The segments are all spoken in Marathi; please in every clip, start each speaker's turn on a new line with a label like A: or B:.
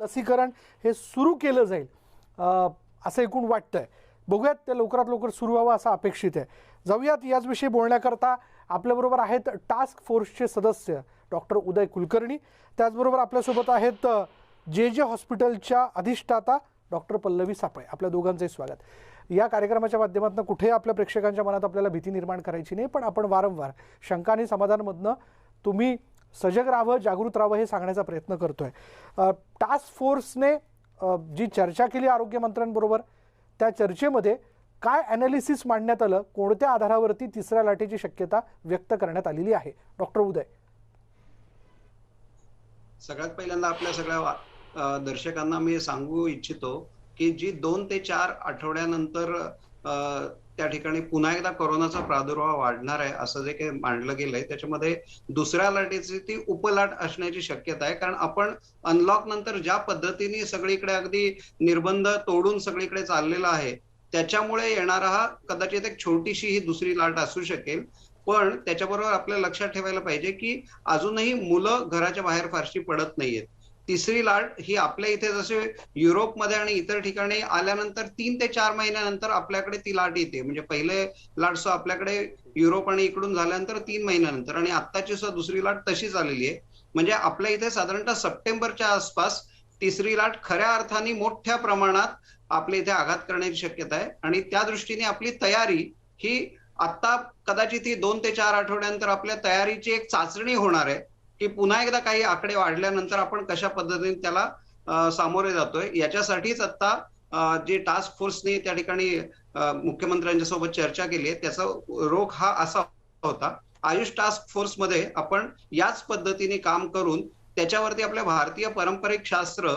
A: लसीकरण हे सुरू केलं जाईल असं एकूण वाटतंय. बघूयात ते लवकरात लवकर सुरू व्हावं असं अपेक्षित आहे. जाऊयात याचविषयी बोलण्याकरता आपल्याबरोबर आहेत टास्क फोर्सचे सदस्य डॉक्टर उदय कुलकर्णी, त्याचबरोबर आपल्यासोबत आहेत जे हॉस्पिटलच्या अधिष्ठाता डॉक्टर पल्लवी सापळे. आपल्या दोघांचंही स्वागत. या कार्यक्रमाच्या माध्यमातून कुठे आपल्या प्रेक्षकांच्या मनात आपल्याला भीती निर्माण करायची नाही, पण आपण वारंवार शंका आणि समाधानमधनं तुम्ही सजग राहावं, जागृत राहावं हे सांगण्याचा प्रयत्न करतोय. टास्क फोर्सने जी चर्चा केली आरोग्यमंत्र्यांबरोबर, त्या चर्चेमध्ये काय ॲनालिसिस मांडण्यात आलं, कोणत्या आधारावरती तिसऱ्या लाटेची शक्यता व्यक्त करण्यात आलेली आहे? डॉक्टर उदय.
B: सगळ्यात पहिल्यांदा आपल्या सगळ्या दर्शकांना मी सांगू इच्छितो की जी 2 ते 4 आठवड्यानंतर त्या ठिकाणी पुन्हा एकदा कोरोनाचा प्रादुर्भाव वाढणार आहे असं जे काही मांडलं गेलंय, त्याच्यामध्ये दुसऱ्या लाटेची ती उपलाट असण्याची शक्यता आहे. कारण आपण अनलॉक नंतर ज्या पद्धतीने सगळीकडे अगदी निर्बंध तोडून सगळीकडे चाललेला आहे, त्याच्यामुळे येणारा हा कदाचित एक छोटीशी ही दुसरी लाट असू शकेल. पण त्याच्याबरोबर आपल्याला लक्षात ठेवायला पाहिजे की अजूनही मुलं घराच्या बाहेर फारशी पडत नाहीयेत. तिसरी लाट ही आपल्या इथे जसे युरोपमध्ये आणि इतर ठिकाणी आल्यानंतर 3 ते 4 महिन्यानंतर आपल्याकडे ती लाट येते. म्हणजे पहिले लाट सो आपल्याकडे युरोप आणि इकडून झाल्यानंतर 3 महिन्यानंतर, आणि आत्ताची सुद्धा दुसरी लाट तशीच आलेली आहे. म्हणजे आपल्या इथे साधारणतः सप्टेंबरच्या आसपास तिसरी लाट खऱ्या अर्थाने मोठ्या प्रमाणात आपल्या इथे आघात करण्याची शक्यता आहे. आणि त्या दृष्टीने आपली तयारी ही आता कदाचित ही 2 ते 4 आठवड्यानंतर आपल्या तयारीची एक चाचणी होणार आहे की पुन्हा एकदा काही आकडे वाढल्यानंतर आपण कशा पद्धतीने त्याला सामोरे जातोय. याच्यासाठीच आता जे टास्क फोर्सने त्या ठिकाणी मुख्यमंत्र्यांच्या सोबत चर्चा केली आहे, त्याचा रोख हा असा होता. आयुष टास्क फोर्स मध्ये आपण याच पद्धतीने काम करून त्याच्यावरती आपल्या भारतीय पारंपरिक शास्त्र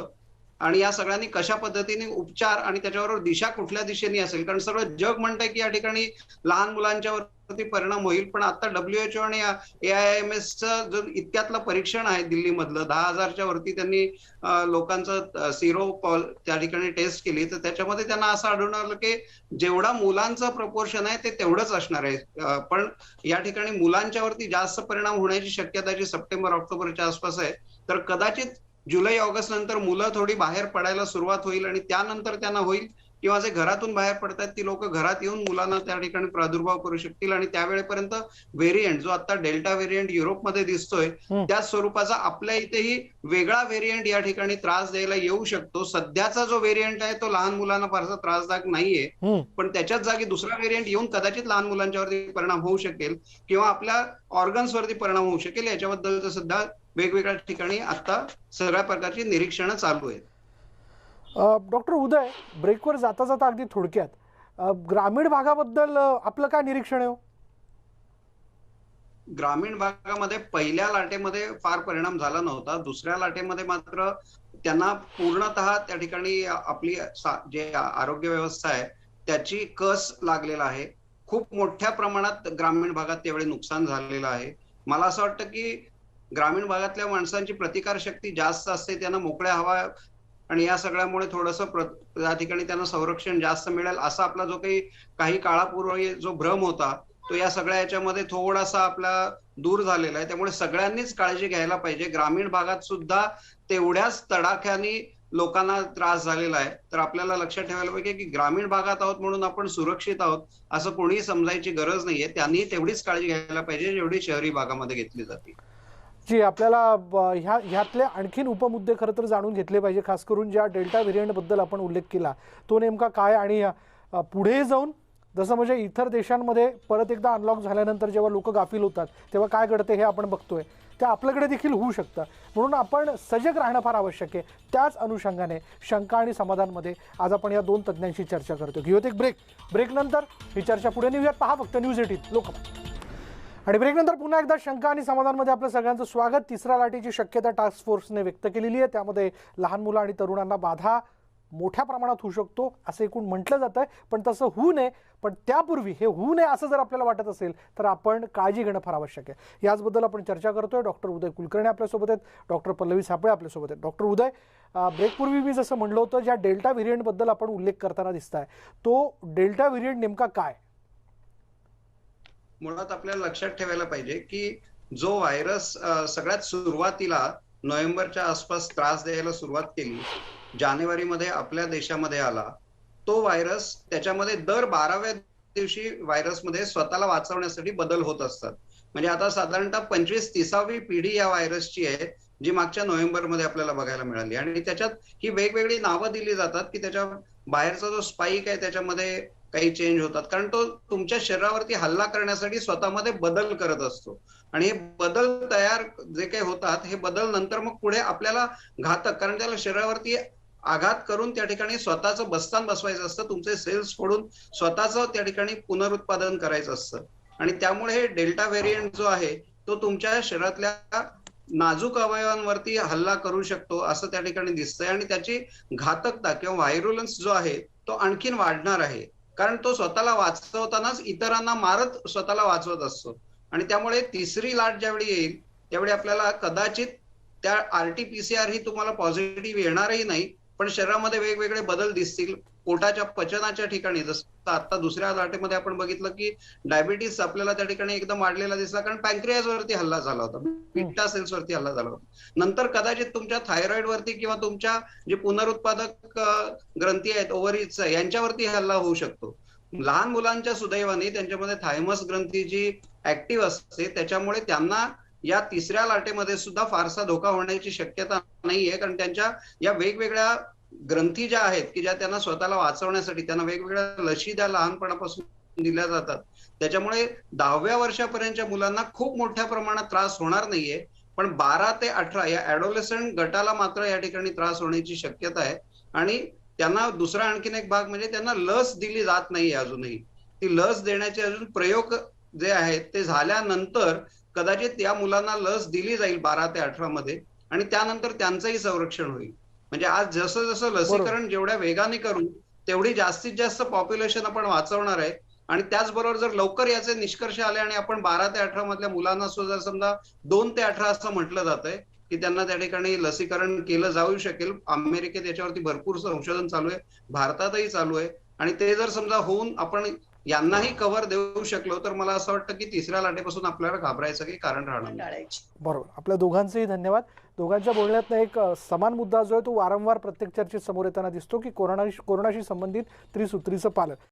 B: आणि या सगळ्यांनी कशा पद्धतीने उपचार आणि त्याच्याबरोबर दिशा कुठल्या दिशेने असेल, कारण सगळं जग म्हणतंय की या ठिकाणी लहान मुलांच्या वरती परिणाम होईल, पण आता WHO आणि AIIMSचं जो इतक्यातलं परीक्षण आहे दिल्लीमधलं 10,000च्या वरती त्यांनी लोकांचं सिरो त्या ठिकाणी टेस्ट केली, तर त्याच्यामध्ये त्यांना असं आढळून आलं की जेवढा मुलांचं प्रपोर्शन आहे ते तेवढंच असणार आहे. पण या ठिकाणी मुलांच्या वरती जास्त परिणाम होण्याची शक्यता जी सप्टेंबर ऑक्टोबरच्या आसपास आहे, तर कदाचित जुलै ऑगस्ट नंतर मुलं थोडी बाहेर पडायला सुरुवात होईल आणि त्यानंतर त्यांना होईल किंवा जे घरातून बाहेर पडतात ती लोक घरात येऊन मुलांना त्या ठिकाणी प्रादुर्भाव करू शकतील. आणि त्यावेळेपर्यंत व्हेरियंट जो आता डेल्टा व्हेरियंट युरोपमध्ये दिसतोय त्याच स्वरूपाचा आपल्या इथेही वेगळा व्हेरियंट या ठिकाणी त्रास द्यायला येऊ शकतो. सध्याचा जो व्हेरियंट आहे तो लहान मुलांना फारसा त्रासदायक नाहीये, पण त्याच्याच जागी दुसरा व्हेरियंट येऊन कदाचित लहान मुलांच्यावरती परिणाम होऊ शकेल किंवा आपल्या ऑर्गन्स वरती परिणाम होऊ शकेल. याच्याबद्दल सध्या वेगवेगळ्या ठिकाणी आता सगळ्या प्रकारची निरीक्षणं चालू आहेत.
A: डॉक्टर उदय, ब्रेकवर जाता जाता अगदी थोडक्यात ग्रामीण भागाबद्दल आपलं काय निरीक्षण आहे?
B: ग्रामीण भागामध्ये पहिल्या लाटेमध्ये फार परिणाम झाला नव्हता. दुसऱ्या लाटेमध्ये मात्र त्यांना पूर्णतः त्या ठिकाणी आपली जे आरोग्य व्यवस्था आहे त्याची कस लागलेला आहे. खूप मोठ्या प्रमाणात ग्रामीण भागात त्यावेळी नुकसान झालेलं आहे. मला असं वाटतं की ग्रामीण भागातल्या माणसांची प्रतिकार शक्ती जास्त असते, त्यांना मोकळ्या हवा आणि या सगळ्यामुळे थोडंसं त्या ठिकाणी त्यांना संरक्षण जास्त मिळेल असा आपला जो काही काळापूर्वी जो भ्रम होता तो या सगळ्या याच्यामध्ये थोडासा आपला दूर झालेला आहे. त्यामुळे सगळ्यांनीच काळजी घ्यायला पाहिजे. ग्रामीण भागात सुद्धा तेवढ्याच तडाख्याने लोकांना त्रास झालेला आहे, तर आपल्याला लक्षात ठेवायला पाहिजे की ग्रामीण भागात आहोत म्हणून आपण सुरक्षित आहोत असं कोणीही समजायची गरज नाहीये. त्यांनी तेवढीच काळजी घ्यायला पाहिजे जेवढी शहरी भागामध्ये घेतली जाते.
A: जी, आपल्याला ह्यातले आणखीन उपमुद्दे खरं तर जाणून घेतले पाहिजे, खास करून ज्या डेल्टा व्हेरियंटबद्दल आपण उल्लेख केला तो नेमका काय, आणि पुढे जाऊन जसं म्हणजे इतर देशांमध्ये परत एकदा अनलॉक झाल्यानंतर जेव्हा लोक गाफील होतात तेव्हा काय घडते हे आपण बघतोय, ते आपल्याकडे देखील होऊ शकतं. म्हणून आपण सजग राहणं फार आवश्यक आहे. त्याच अनुषंगाने शंका आणि समाधानमध्ये आज आपण या 2 तज्ज्ञांशी चर्चा करतो. घेऊयात एक ब्रेक नंतर ही चर्चा पुढे नेऊयात. पहा फक्त न्यूज 18 लोकमत. आणि ब्रेकनंतर पुन्हा एकदा शंका आणि समाधानमध्ये आपलं सगळ्यांचं स्वागत. तिसऱ्या लाटेची शक्यता टास्क फोर्सने व्यक्त केलेली आहे. त्यामध्ये लहान मुलं आणि तरुणांना बाधा मोठ्या प्रमाणात होऊ शकतो असं एकूण म्हटलं जातं आहे, पण तसं होऊ नये. पण त्यापूर्वी हे होऊ नये असं जर आपल्याला वाटत असेल तर आपण काळजी घेणं फार आवश्यक आहे. याचबद्दल आपण चर्चा करतोय. डॉक्टर उदय कुलकर्णी आपल्यासोबत आहेत, डॉक्टर पल्लवी सापळे आपल्यासोबत आहेत. डॉक्टर उदय, ब्रेकपूर्वी मी जसं म्हणलं होतं, ज्या डेल्टा व्हेरियंटबद्दल आपण उल्लेख करताना दिसताय तो डेल्टा व्हेरियंट नेमका काय?
B: मुळात आपल्याला लक्षात ठेवायला पाहिजे की जो व्हायरस सगळ्यात सुरुवातीला नोव्हेंबरच्या आसपास त्रास द्यायला सुरुवात केली, जानेवारीमध्ये आपल्या देशामध्ये आला, तो व्हायरस त्याच्यामध्ये दर 12व्या दिवशी व्हायरसमध्ये स्वतःला वाचवण्यासाठी बदल होत असतात. म्हणजे आता साधारणतः 25-30वी पिढी या व्हायरसची आहे, जी मागच्या नोव्हेंबरमध्ये आपल्याला बघायला मिळाली आणि त्याच्यात ही वेगवेगळी नावं दिली जातात, की त्याच्या बाहेरचा जो स्पाइक आहे त्याच्यामध्ये काही चेंज होतात. कारण तो तुमच्या शरीरावरती हल्ला करण्यासाठी स्वतःमध्ये बदल करत असतो आणि हे बदल तयार जे काही होतात, हे बदल नंतर मग पुढे आपल्याला घातक, कारण त्याला शरीरावरती आघात करून त्या ठिकाणी स्वतःचं बस्तान बसवायचं असतं, तुमचे सेल्स फोडून स्वतःचं त्या ठिकाणी पुनरुत्पादन करायचं असतं आणि त्यामुळे हे डेल्टा व्हेरियंट जो आहे तो तुमच्या शरीरातल्या नाजूक अवयवांवरती हल्ला करू शकतो असं त्या ठिकाणी दिसतंय आणि त्याची घातकता किंवा व्हायरुलन्स जो आहे तो आणखीन वाढणार आहे. कारण तो स्वतःला वाचवतानाच इतरांना मारत स्वतःला वाचवत असतो आणि त्यामुळे तिसरी लाट ज्यावेळी येईल त्यावेळी आपल्याला कदाचित त्या आरटीपीसीआर ही तुम्हाला पॉझिटिव्ह येणारही नाही, पण शरीरामध्ये वेगवेगळे बदल दिसतील. पोटाच्या पचनाच्या ठिकाणी जसं आता दुसऱ्या लाटेमध्ये आपण बघितलं की डायबिटीस आपल्याला त्या ठिकाणी एकदम वाढलेला दिसला, कारण पॅन्क्रियाज वरती हल्ला झाला होता, बीटा सेल्स वरती हल्ला झाला होता. नंतर कदाचित तुमच्या थायरॉइड वरती किंवा तुमच्या जे पुनरुत्पादक ग्रंथी आहेत ओव्हरीजच्या यांच्यावरती हल्ला होऊ शकतो. लहान मुलांच्या सुदैवाने त्यांच्यामध्ये थायमस ग्रंथी जी ऍक्टिव्ह असते त्याच्यामुळे त्यांना या तिसऱ्या लाटेमध्ये सुद्धा फारसा धोका होण्याची शक्यता नाहीये, कारण त्यांच्या या वेगवेगळ्या ग्रंथी ज्या आहेत की ज्या त्यांना स्वतःला वाचवण्यासाठी त्यांना वेगवेगळ्या लशी त्या लहानपणापासून दिल्या जातात. त्याच्यामुळे 10व्या वर्षापर्यंतच्या मुलांना खूप मोठ्या प्रमाणात त्रास होणार नाहीये, पण 12 ते 18 या ऍडोलेसंट गटाला मात्र या ठिकाणी त्रास होण्याची शक्यता आहे आणि त्यांना दुसरा आणखीन एक भाग म्हणजे त्यांना लस दिली जात नाहीये अजूनही. ती लस देण्याचे अजून प्रयोग जे आहेत ते झाल्यानंतर कदाचित या मुलांना लस दिली जाईल 12 ते 18 मध्ये आणि त्यानंतर त्यांचंही संरक्षण होईल. म्हणजे आज जसं जसं लसीकरण जेवढ्या वेगाने करू तेवढी जास्तीत जास्त पॉप्युलेशन आपण वाचवणार आहे आणि त्याचबरोबर जर लवकर याचे निष्कर्ष आले आणि आपण 12 ते 18 मधल्या मुलांना सुद्धा समजा 2 ते 18 असं म्हटलं जात आहे की त्यांना त्या ठिकाणी लसीकरण केलं जाऊ शकेल. अमेरिकेत याच्यावरती भरपूर संशोधन चालू आहे, भारतातही चालू आहे आणि ते जर समजा होऊन आपण यांनाही कव्हर देऊ शकलो तर मला असं वाटतं की तिसऱ्या लाटेपासून आपल्याला घाबरायचं काही कारण राहणार नाही.
A: बरोबर. आपल्या दोघांचेही धन्यवाद. दोघांच्या बोलण्यातनं एक समान मुद्दा जो आहे तो वारंवार प्रत्येक चर्चेत समोर येताना दिसतो की कोरोनाशी संबंधित त्रिसूत्रीचं पालन.